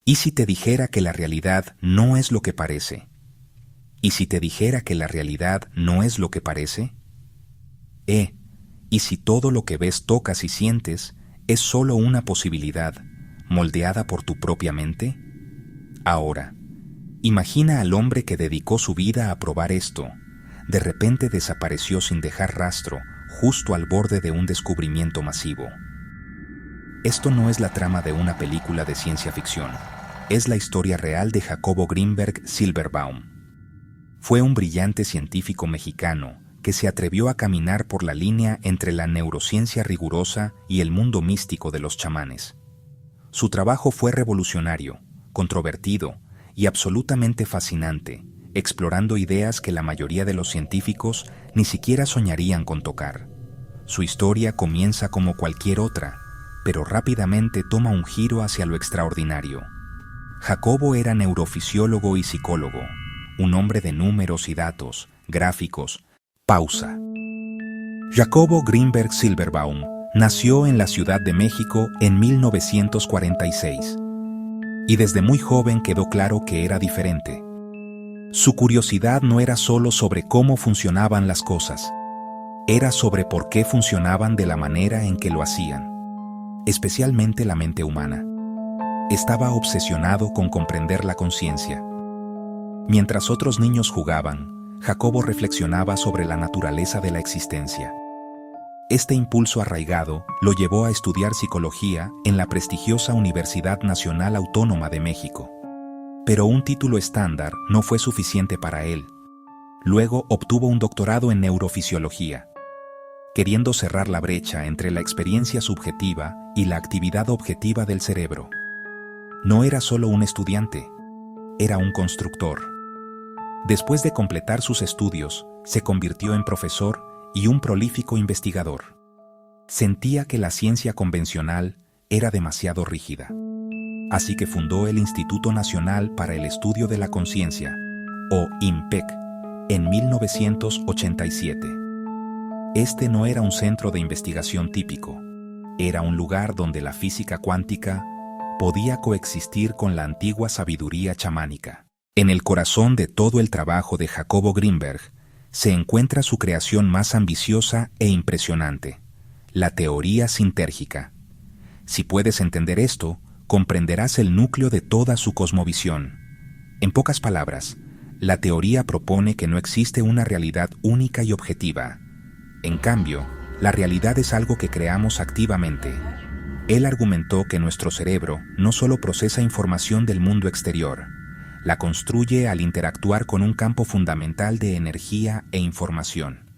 ¿Y si te dijera que la realidad no es lo que parece? ¿Y si te dijera que la realidad no es lo que parece? ¿Y si todo lo que ves, tocas y sientes es solo una posibilidad, moldeada por tu propia mente? Ahora, imagina al hombre que dedicó su vida a probar esto. De repente desapareció sin dejar rastro, justo al borde de un descubrimiento masivo. Esto no es la trama de una película de ciencia ficción. Es la historia real de Jacobo Grinberg Silverbaum. Fue un brillante científico mexicano que se atrevió a caminar por la línea entre la neurociencia rigurosa y el mundo místico de los chamanes. Su trabajo fue revolucionario, controvertido y absolutamente fascinante, explorando ideas que la mayoría de los científicos ni siquiera soñarían con tocar. Su historia comienza como cualquier otra, pero rápidamente toma un giro hacia lo extraordinario. Jacobo era neurofisiólogo y psicólogo, un hombre de números y datos, gráficos. Pausa. Jacobo Grinberg Silverbaum nació en la Ciudad de México en 1946 y desde muy joven quedó claro que era diferente. Su curiosidad no era solo sobre cómo funcionaban las cosas, era sobre por qué funcionaban de la manera en que lo hacían, especialmente la mente humana. Estaba obsesionado con comprender la conciencia. Mientras otros niños jugaban, Jacobo reflexionaba sobre la naturaleza de la existencia. Este impulso arraigado lo llevó a estudiar psicología en la prestigiosa Universidad Nacional Autónoma de México. Pero un título estándar no fue suficiente para él. Luego obtuvo un doctorado en neurofisiología, queriendo cerrar la brecha entre la experiencia subjetiva y la actividad objetiva del cerebro. No era solo un estudiante, era un constructor. Después de completar sus estudios, se convirtió en profesor y un prolífico investigador. Sentía que la ciencia convencional era demasiado rígida. Así que fundó el Instituto Nacional para el Estudio de la Conciencia, o INPEC, en 1987. Este no era un centro de investigación típico, era un lugar donde la física cuántica podía coexistir con la antigua sabiduría chamánica. En el corazón de todo el trabajo de Jacobo Grinberg se encuentra su creación más ambiciosa e impresionante, la teoría sintérgica. Si puedes entender esto, comprenderás el núcleo de toda su cosmovisión. En pocas palabras, la teoría propone que no existe una realidad única y objetiva. En cambio, la realidad es algo que creamos activamente. Él argumentó que nuestro cerebro no solo procesa información del mundo exterior, la construye al interactuar con un campo fundamental de energía e información.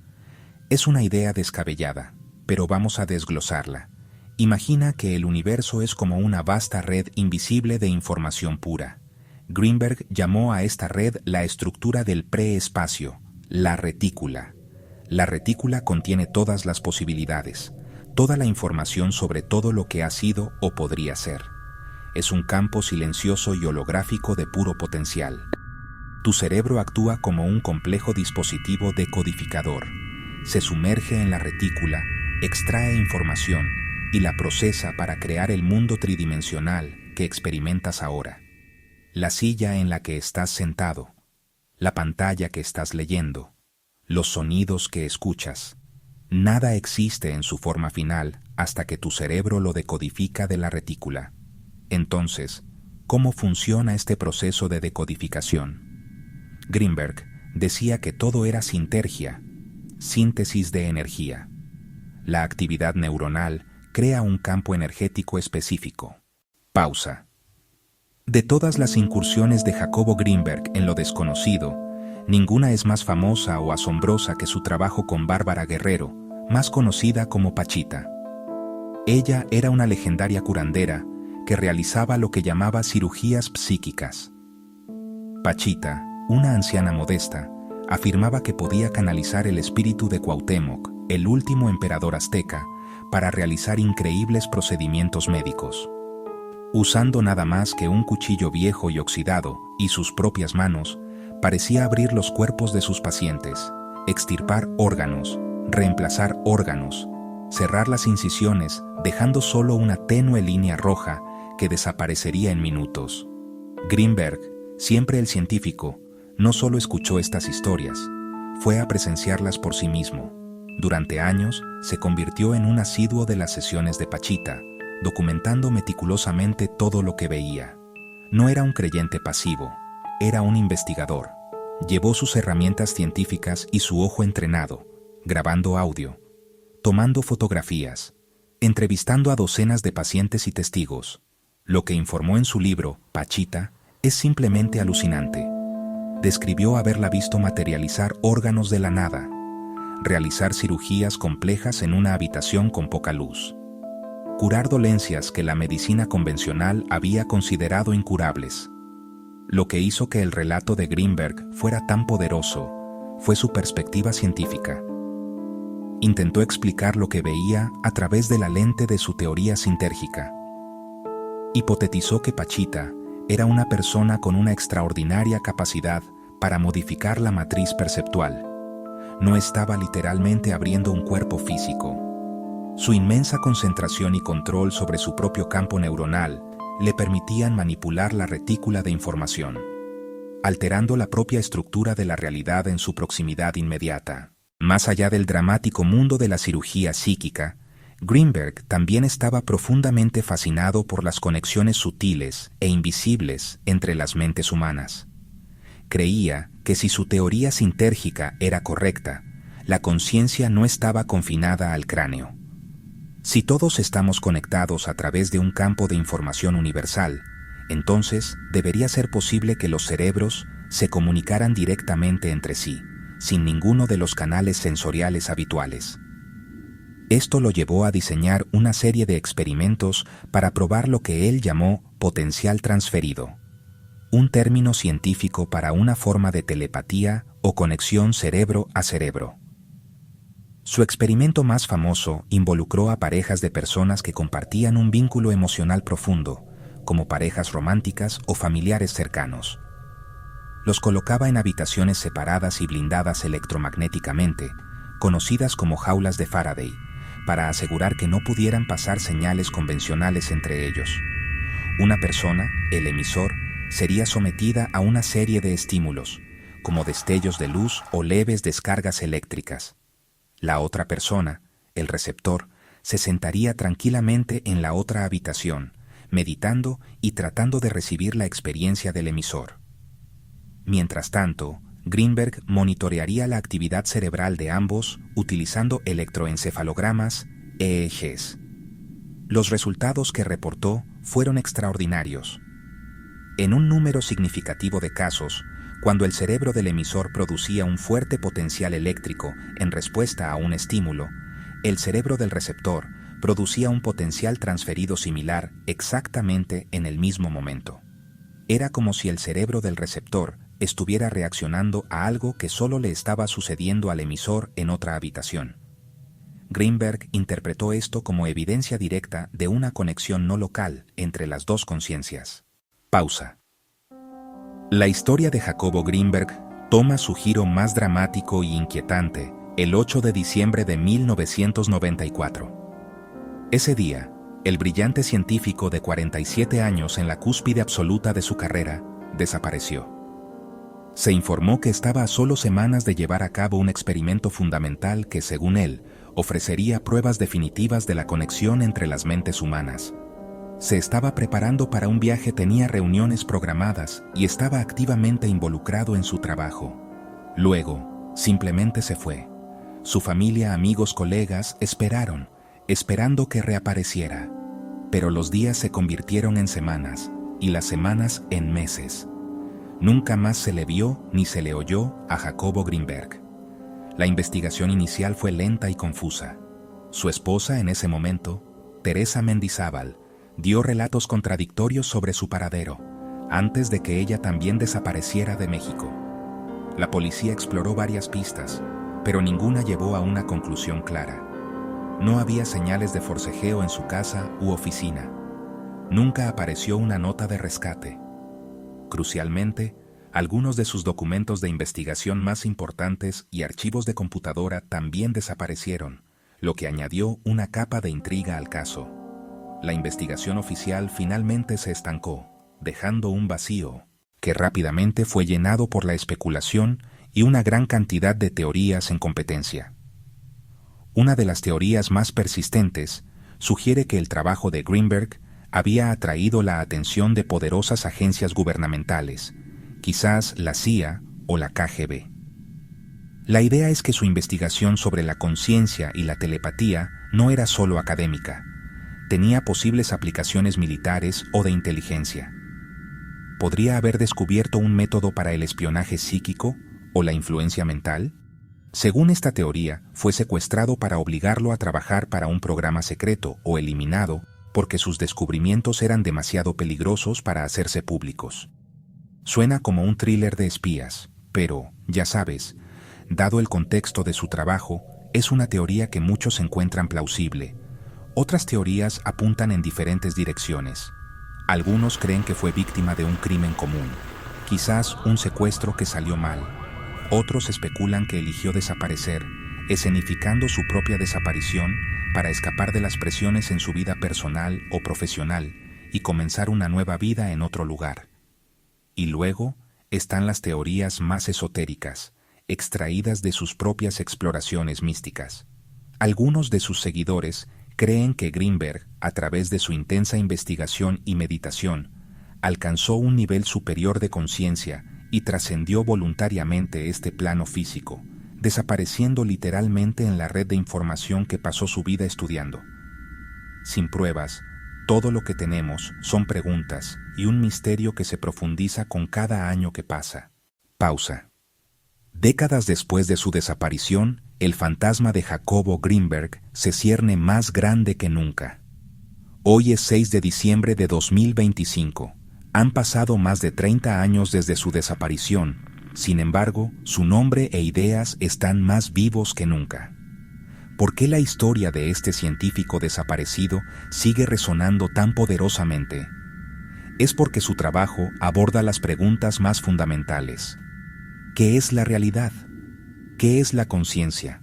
Es una idea descabellada, pero vamos a desglosarla. Imagina que el universo es como una vasta red invisible de información pura. Grinberg llamó a esta red la estructura del preespacio, la retícula. La retícula contiene todas las posibilidades, toda la información sobre todo lo que ha sido o podría ser. Es un campo silencioso y holográfico de puro potencial. Tu cerebro actúa como un complejo dispositivo decodificador. Se sumerge en la retícula, extrae información y la procesa para crear el mundo tridimensional que experimentas ahora. La silla en la que estás sentado, la pantalla que estás leyendo, los sonidos que escuchas. Nada existe en su forma final hasta que tu cerebro lo decodifica de la retícula. Entonces, ¿cómo funciona este proceso de decodificación? Grinberg decía que todo era sintergia, síntesis de energía. La actividad neuronal crea un campo energético específico. Pausa. De todas las incursiones de Jacobo Grinberg en lo desconocido, ninguna es más famosa o asombrosa que su trabajo con Bárbara Guerrero, más conocida como Pachita. Ella era una legendaria curandera que realizaba lo que llamaba cirugías psíquicas. Pachita, una anciana modesta, afirmaba que podía canalizar el espíritu de Cuauhtémoc, el último emperador azteca, para realizar increíbles procedimientos médicos. Usando nada más que un cuchillo viejo y oxidado y sus propias manos, parecía abrir los cuerpos de sus pacientes, extirpar órganos, reemplazar órganos, cerrar las incisiones dejando solo una tenue línea roja que desaparecería en minutos. Greenberg, siempre el científico, no solo escuchó estas historias, fue a presenciarlas por sí mismo. Durante años, se convirtió en un asiduo de las sesiones de Pachita, documentando meticulosamente todo lo que veía. No era un creyente pasivo, era un investigador. Llevó sus herramientas científicas y su ojo entrenado, grabando audio, tomando fotografías, entrevistando a docenas de pacientes y testigos. Lo que informó en su libro, Pachita, es simplemente alucinante. Describió haberla visto materializar órganos de la nada, realizar cirugías complejas en una habitación con poca luz, curar dolencias que la medicina convencional había considerado incurables. Lo que hizo que el relato de Greenberg fuera tan poderoso fue su perspectiva científica. Intentó explicar lo que veía a través de la lente de su teoría sintérgica. Hipotetizó que Pachita era una persona con una extraordinaria capacidad para modificar la matriz perceptual. No estaba literalmente abriendo un cuerpo físico. Su inmensa concentración y control sobre su propio campo neuronal le permitían manipular la retícula de información, alterando la propia estructura de la realidad en su proximidad inmediata. Más allá del dramático mundo de la cirugía psíquica, Greenberg también estaba profundamente fascinado por las conexiones sutiles e invisibles entre las mentes humanas. Creía que si su teoría sintérgica era correcta, la conciencia no estaba confinada al cráneo. Si todos estamos conectados a través de un campo de información universal, entonces debería ser posible que los cerebros se comunicaran directamente entre sí, sin ninguno de los canales sensoriales habituales. Esto lo llevó a diseñar una serie de experimentos para probar lo que él llamó potencial transferido, un término científico para una forma de telepatía o conexión cerebro a cerebro. Su experimento más famoso involucró a parejas de personas que compartían un vínculo emocional profundo, como parejas románticas o familiares cercanos. Los colocaba en habitaciones separadas y blindadas electromagnéticamente, conocidas como jaulas de Faraday, para asegurar que no pudieran pasar señales convencionales entre ellos. Una persona, el emisor, sería sometida a una serie de estímulos, como destellos de luz o leves descargas eléctricas. La otra persona, el receptor, se sentaría tranquilamente en la otra habitación, meditando y tratando de recibir la experiencia del emisor. Mientras tanto, Greenberg monitorearía la actividad cerebral de ambos utilizando electroencefalogramas, EEGs. Los resultados que reportó fueron extraordinarios. En un número significativo de casos, cuando el cerebro del emisor producía un fuerte potencial eléctrico en respuesta a un estímulo, el cerebro del receptor producía un potencial transferido similar exactamente en el mismo momento. Era como si el cerebro del receptor estuviera reaccionando a algo que solo le estaba sucediendo al emisor en otra habitación. Greenberg interpretó esto como evidencia directa de una conexión no local entre las dos conciencias. Pausa. La historia de Jacobo Greenberg toma su giro más dramático y inquietante el 8 de diciembre de 1994. Ese día, el brillante científico de 47 años en la cúspide absoluta de su carrera desapareció. Se informó que estaba a solo semanas de llevar a cabo un experimento fundamental que, según él, ofrecería pruebas definitivas de la conexión entre las mentes humanas. Se estaba preparando para un viaje, tenía reuniones programadas y estaba activamente involucrado en su trabajo. Luego, simplemente se fue. Su familia, amigos, colegas esperaron, esperando que reapareciera. Pero los días se convirtieron en semanas y las semanas en meses. Nunca más se le vio ni se le oyó a Jacobo Greenberg. La investigación inicial fue lenta y confusa. Su esposa en ese momento, Teresa Mendizábal, dio relatos contradictorios sobre su paradero, antes de que ella también desapareciera de México. La policía exploró varias pistas, pero ninguna llevó a una conclusión clara. No había señales de forcejeo en su casa u oficina. Nunca apareció una nota de rescate. Crucialmente, algunos de sus documentos de investigación más importantes y archivos de computadora también desaparecieron, lo que añadió una capa de intriga al caso. La investigación oficial finalmente se estancó, dejando un vacío, que rápidamente fue llenado por la especulación y una gran cantidad de teorías en competencia. Una de las teorías más persistentes sugiere que el trabajo de Greenberg había atraído la atención de poderosas agencias gubernamentales, quizás la CIA o la KGB. La idea es que su investigación sobre la conciencia y la telepatía no era solo académica, tenía posibles aplicaciones militares o de inteligencia. ¿Podría haber descubierto un método para el espionaje psíquico o la influencia mental? Según esta teoría, fue secuestrado para obligarlo a trabajar para un programa secreto o eliminado porque sus descubrimientos eran demasiado peligrosos para hacerse públicos. Suena como un thriller de espías, pero, ya sabes, dado el contexto de su trabajo, es una teoría que muchos encuentran plausible. Otras teorías apuntan en diferentes direcciones. Algunos creen que fue víctima de un crimen común, quizás un secuestro que salió mal. Otros especulan que eligió desaparecer, escenificando su propia desaparición para escapar de las presiones en su vida personal o profesional y comenzar una nueva vida en otro lugar. Y luego están las teorías más esotéricas, extraídas de sus propias exploraciones místicas. Algunos de sus seguidores creen que Greenberg, a través de su intensa investigación y meditación, alcanzó un nivel superior de conciencia y trascendió voluntariamente este plano físico, desapareciendo literalmente en la red de información que pasó su vida estudiando. Sin pruebas, todo lo que tenemos son preguntas y un misterio que se profundiza con cada año que pasa. Pausa. Décadas después de su desaparición, el fantasma de Jacobo Greenberg se cierne más grande que nunca. Hoy es 6 de diciembre de 2025. Han pasado más de 30 años desde su desaparición. Sin embargo, su nombre e ideas están más vivos que nunca. ¿Por qué la historia de este científico desaparecido sigue resonando tan poderosamente? Es porque su trabajo aborda las preguntas más fundamentales. ¿Qué es la realidad? ¿Qué es la conciencia?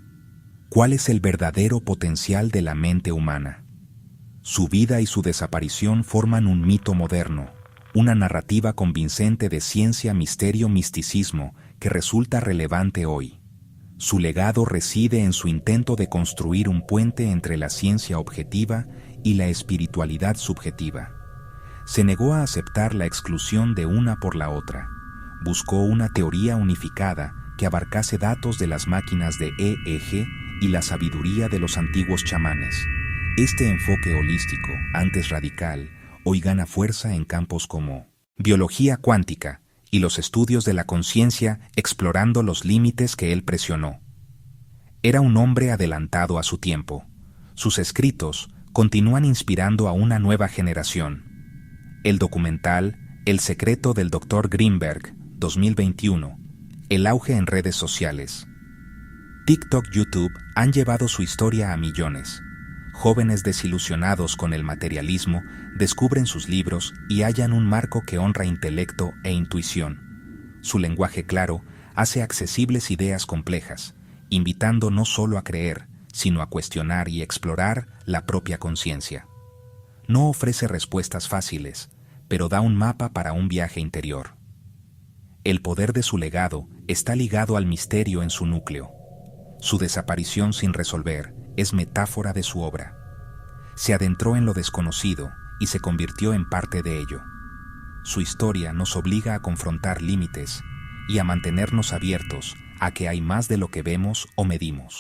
¿Cuál es el verdadero potencial de la mente humana? Su vida y su desaparición forman un mito moderno, una narrativa convincente de ciencia, misterio, misticismo que resulta relevante hoy. Su legado reside en su intento de construir un puente entre la ciencia objetiva y la espiritualidad subjetiva. Se negó a aceptar la exclusión de una por la otra. Buscó una teoría unificada que abarcase datos de las máquinas de EEG y la sabiduría de los antiguos chamanes. Este enfoque holístico, antes radical, hoy gana fuerza en campos como biología cuántica y los estudios de la conciencia, explorando los límites que él presionó. Era un hombre adelantado a su tiempo. Sus escritos continúan inspirando a una nueva generación. El documental El secreto del Dr. Greenberg, 2021, el auge en redes sociales. TikTok, YouTube han llevado su historia a millones. Jóvenes desilusionados con el materialismo descubren sus libros y hallan un marco que honra intelecto e intuición. Su lenguaje claro hace accesibles ideas complejas, invitando no solo a creer, sino a cuestionar y explorar la propia conciencia. No ofrece respuestas fáciles, pero da un mapa para un viaje interior. El poder de su legado está ligado al misterio en su núcleo. Su desaparición sin resolver es metáfora de su obra. Se adentró en lo desconocido y se convirtió en parte de ello. Su historia nos obliga a confrontar límites y a mantenernos abiertos a que hay más de lo que vemos o medimos.